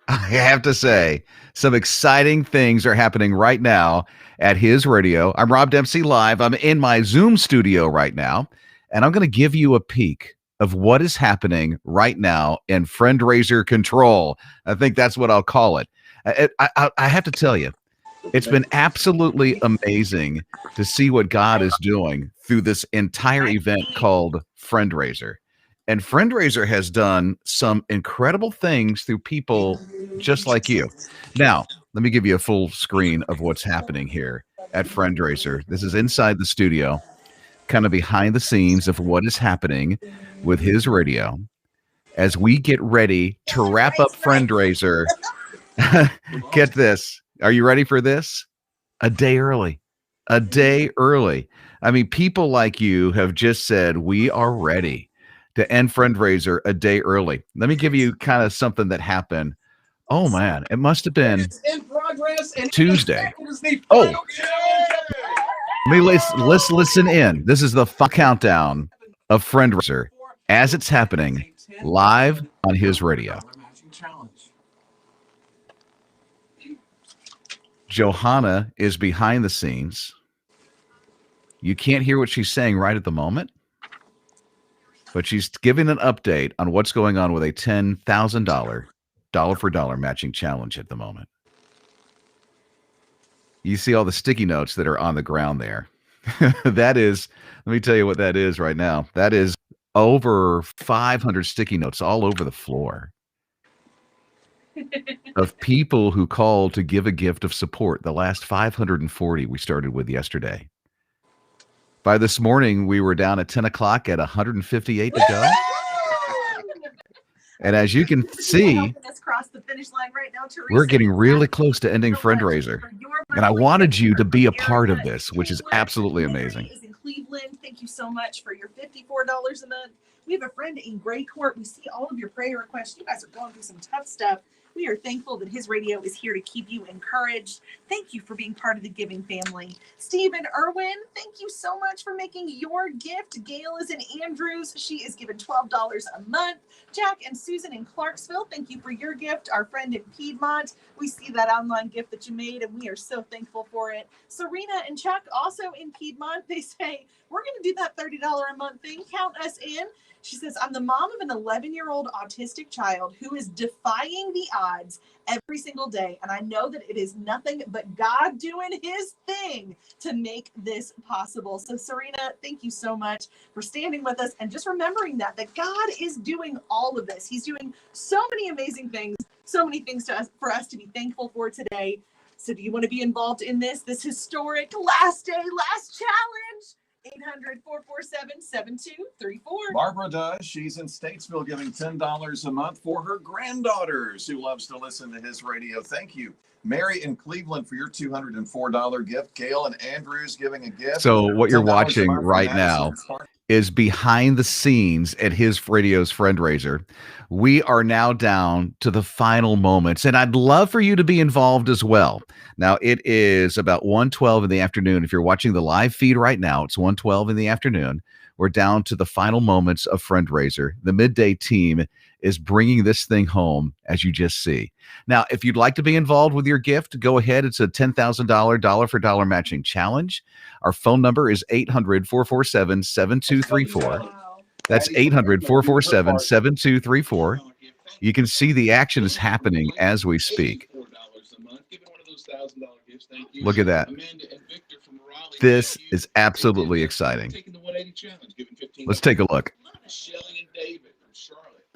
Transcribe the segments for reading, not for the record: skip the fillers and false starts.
I have to say, some exciting things are happening right now at his radio. I'm Rob Dempsey live. I'm in my Zoom studio right now, and I'm going to give you a peek of what is happening right now in Friendraiser Control. I think that's what I'll call it. I have to tell you, it's been absolutely amazing to see what God is doing through this entire event called Friendraiser. And Friendraiser has done some incredible things through people just like you. Now, let me give you a full screen of what's happening here at Friendraiser. This is inside the studio, kind of behind the scenes of what is happening with his radio as we get ready to wrap up Friendraiser. Get this. Are you ready for this? A day early. A day early. I mean, people like you have just said, we are ready to end Friendraiser a day early. Let me give you kind of something that happened. Oh, man. It must have been Tuesday. Oh, let's listen in. This is the countdown of Friendraiser as it's happening live on his radio. Johanna is behind the scenes. You can't hear what she's saying right at the moment, but she's giving an update on what's going on with a $10,000 dollar for dollar matching challenge at the moment. You see all the sticky notes that are on the ground there. That is, let me tell you what that is right now. That is over 500 sticky notes all over the floor of people who called to give a gift of support. The last 540 we started with yesterday. By this morning, we were down at 10 o'clock at 158 to go. And as you can see, we're getting really close to ending Friendraiser. And I wanted you to be a part of this, which is absolutely amazing. In Cleveland, thank you so much for your $54 a month. We have a friend in Gray Court. We see all of your prayer requests. You guys are going through some tough stuff. We are thankful that his radio is here to keep you encouraged. Thank you for being part of the giving family. Stephen Irwin, thank you so much for making your gift. Gail is in Andrews. She is given $12 a month. Jack and Susan in Clarksville, thank you for your gift. Our friend in Piedmont, we see that online gift that you made, and we are so thankful for it. Serena and Chuck, also in Piedmont, they say, we're going to do that $30 a month thing. Count us in. She says, I'm the mom of an 11-year-old autistic child who is defying the odds every single day. And I know that it is nothing but God doing his thing to make this possible. So Serena, thank you so much for standing with us and just remembering that God is doing all of this. He's doing so many amazing things, so many things for us to be thankful for today. So do you want to be involved in this historic last day, last challenge? 800-447-7234. Barbara does. She's in Statesville giving $10 a month for her granddaughters who loves to listen to his radio. Thank you. Mary in Cleveland for your $204 gift. Gail and Andrews giving a gift. So what you're watching right now is behind the scenes at his radio's Friendraiser. We are now down to the final moments, and I'd love for you to be involved as well. Now, it is about 1:12 in the afternoon. If you're watching the live feed right now, it's 1:12 in the afternoon. We're down to the final moments of Friendraiser. The midday team is bringing this thing home, as you just see. Now, if you'd like to be involved with your gift, go ahead. It's a $10,000 dollar for dollar matching challenge. Our phone number is 800-447-7234. That's 800-447-7234. You can see the action is happening as we speak. Look at that. This is absolutely exciting. Let's take a look. Shelly and David from Charlotte,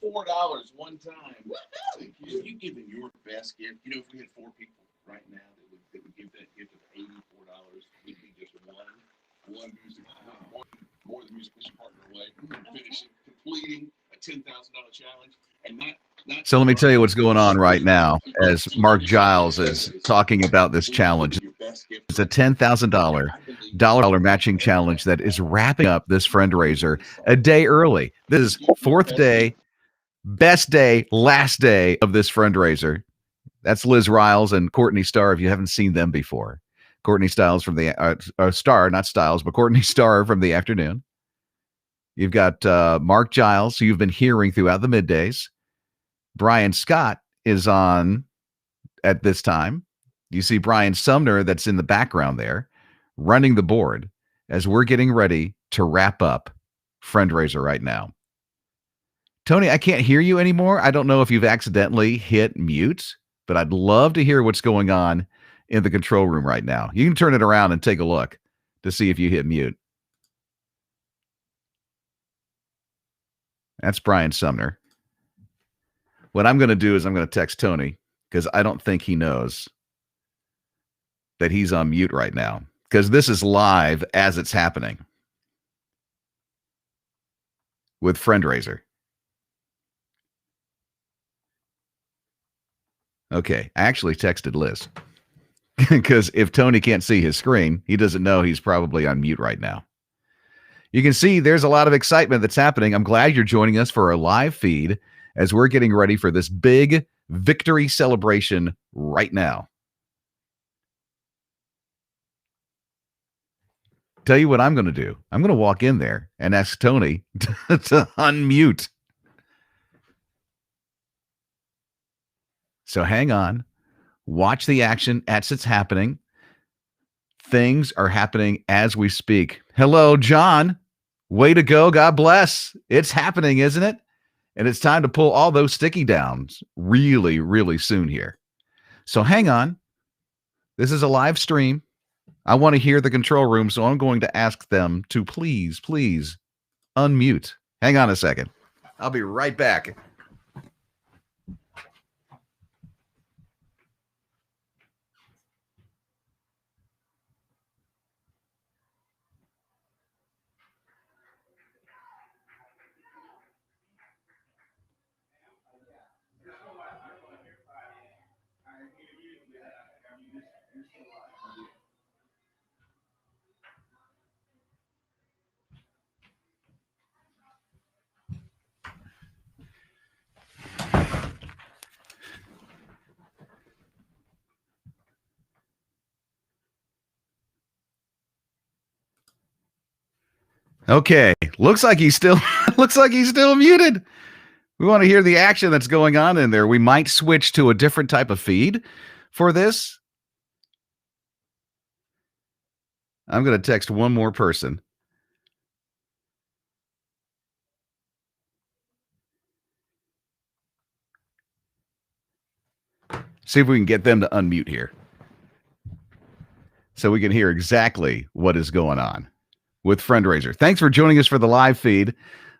$104 one time. Thank you. You giving your best gift. You know, if we had 4 people right now that would give that gift of $84, we'd be just one music, more than music partner away from finishing, completing a $10,000 challenge, and not. So let me tell you what's going on right now as Mark Giles is talking about this challenge. It's a $10,000 dollar matching challenge that is wrapping up this Friendraiser a day early. This is 4th day, best day, last day of this Friendraiser. That's Liz Riles and Courtney Starr, if you haven't seen them before. Courtney Stiles from the Starr, not Stiles, but Courtney Starr from the afternoon. You've got Mark Giles, who you've been hearing throughout the middays. Brian Scott is on at this time. You see Brian Sumner that's in the background there running the board as we're getting ready to wrap up Friendraiser right now. Tony, I can't hear you anymore. I don't know if you've accidentally hit mute, but I'd love to hear what's going on in the control room right now. You can turn it around and take a look to see if you hit mute. That's Brian Sumner. What I'm going to do is I'm going to text Tony because I don't think he knows that he's on mute right now because this is live as it's happening with Friendraiser. Okay, I actually texted Liz because if Tony can't see his screen, he doesn't know he's probably on mute right now. You can see there's a lot of excitement that's happening. I'm glad you're joining us for a live feed as we're getting ready for this big victory celebration right now. Tell you what I'm going to do. I'm going to walk in there and ask Tony to unmute. So hang on. Watch the action as it's happening. Things are happening as we speak. Hello, John. Way to go. God bless. It's happening, isn't it? And it's time to pull all those sticky downs really, really soon here. So hang on. This is a live stream. I want to hear the control room, so I'm going to ask them to please unmute. Hang on a second. I'll be right back. Okay, looks like he's still muted. We want to hear the action that's going on in there. We might switch to a different type of feed for this. I'm going to text one more person. See if we can get them to unmute here so we can hear exactly what is going on with Friendraiser. Thanks for joining us for the live feed.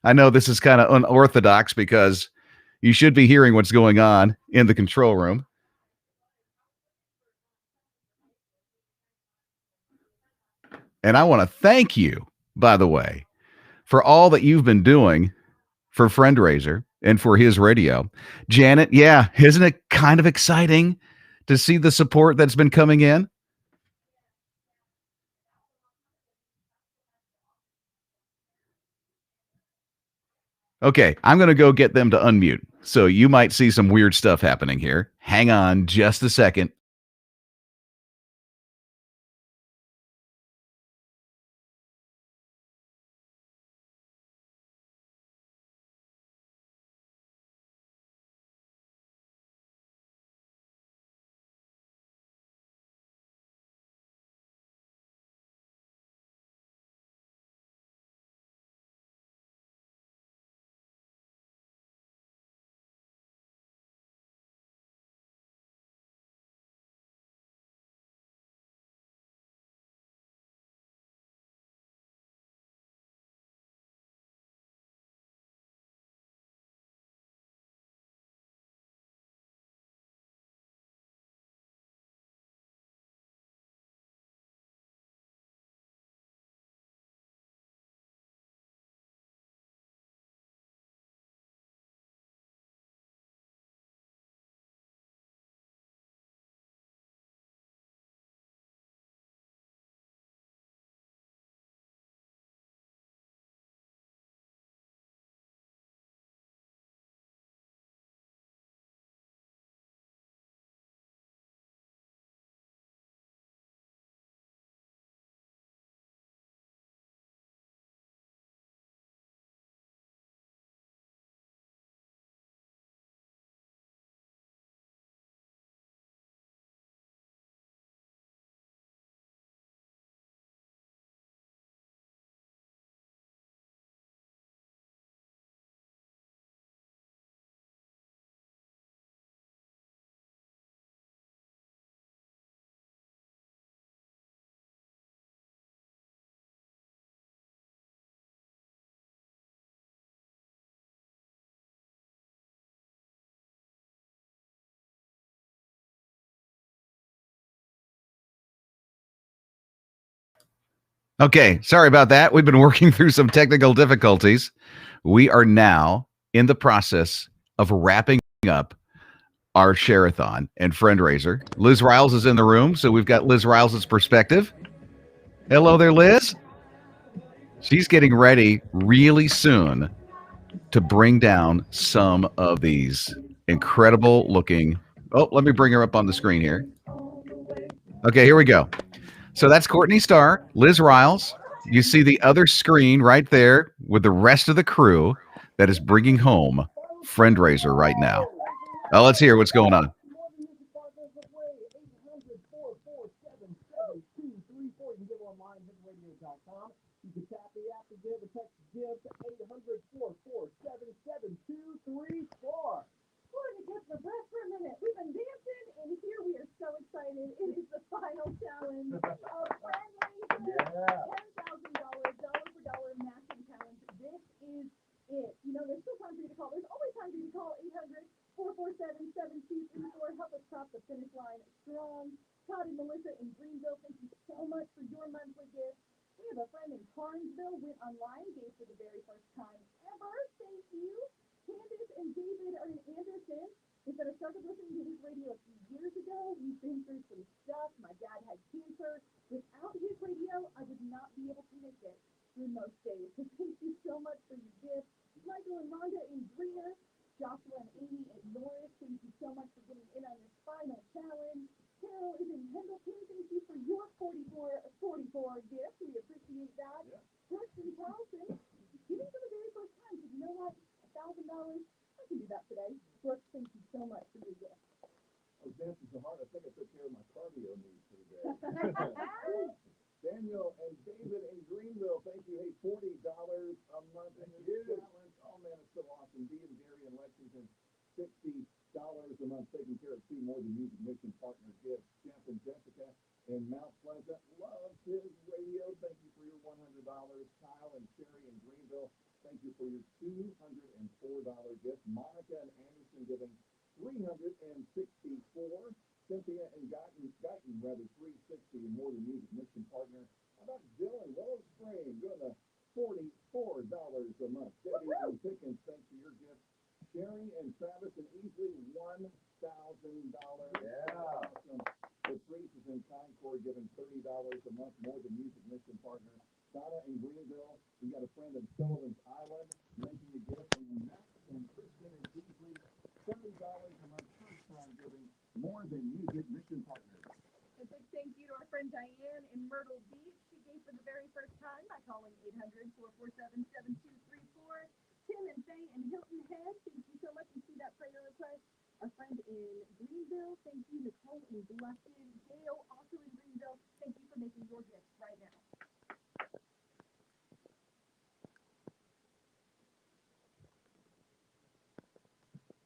I know this is kind of unorthodox because you should be hearing what's going on in the control room. And I want to thank you, by the way, for all that you've been doing for Friendraiser and for his radio. Janet, yeah, isn't it kind of exciting to see the support that's been coming in? Okay, I'm going to go get them to unmute. So you might see some weird stuff happening here. Hang on just a second. Okay, sorry about that. We've been working through some technical difficulties. We are now in the process of wrapping up our share-a-thon and friend raiser. Liz Riles is in the room, so we've got Liz Riles' perspective. Hello there, Liz. She's getting ready really soon to bring down some of these incredible looking. Oh, let me bring her up on the screen here. Okay, here we go. So that's Courtney Starr, Liz Riles. You see the other screen right there with the rest of the crew that is bringing home friend raiser right now. Now let's hear what's going on.